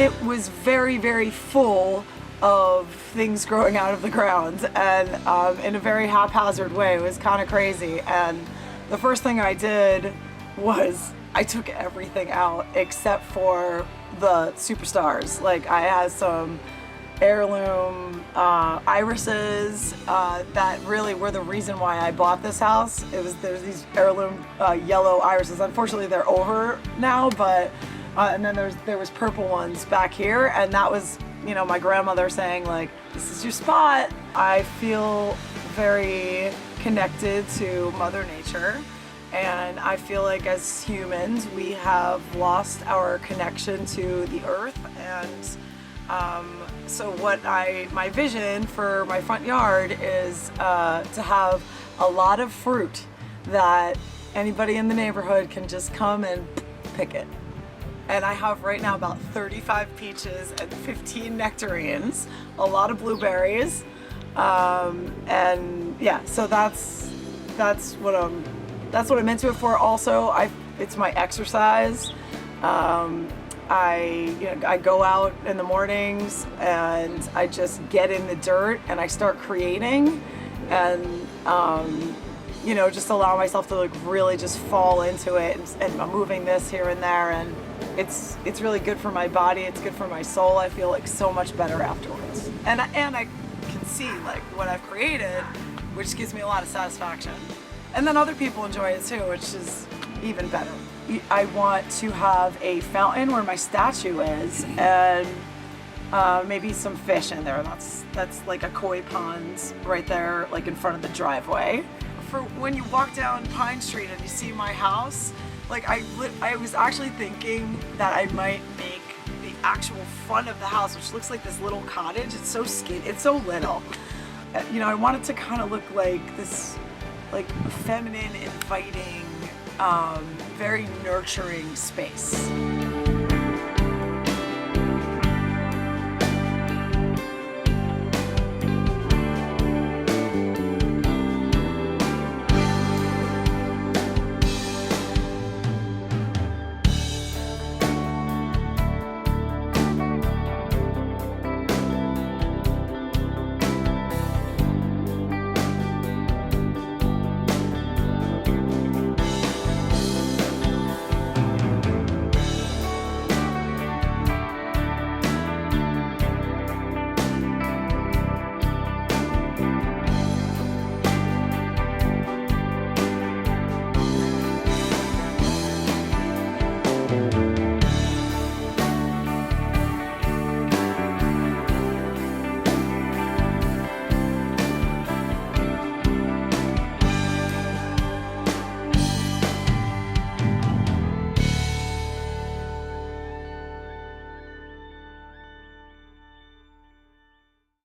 it was very, very full of things growing out of the ground, and in a very haphazard way. It was kind of crazy. And the first thing I did was I took everything out except for the superstars. Like, I had some heirloom irises that really were the reason why I bought this house. There's these heirloom yellow irises. Unfortunately, they're over now, but and then there was purple ones back here, and that was, you know, my grandmother saying, like, this is your spot. I feel very connected to Mother Nature, and I feel like as humans we have lost our connection to the earth. And so my vision for my front yard is to have a lot of fruit that anybody in the neighborhood can just come and pick it. And I have right now about 35 peaches and 15 nectarines, a lot of blueberries, and yeah, so that's what I'm into it for. Also, it's my exercise. I go out in the mornings and I just get in the dirt and I start creating, and you know, just allow myself to, like, really just fall into it, and I'm moving this here and there, and it's really good for my body. It's good for my soul. I feel like so much better afterwards, and I can see, like, what I've created, which gives me a lot of satisfaction. And then other people enjoy it too, which is even better. I want to have a fountain where my statue is, and maybe some fish in there. That's like a koi pond right there, like in front of the driveway. For when you walk down Pine Street and you see my house, like, I was actually thinking that I might make the actual front of the house, which looks like this little cottage. It's so skinny, it's so little. You know, I want it to kind of look like this, like, feminine, inviting, very nurturing space.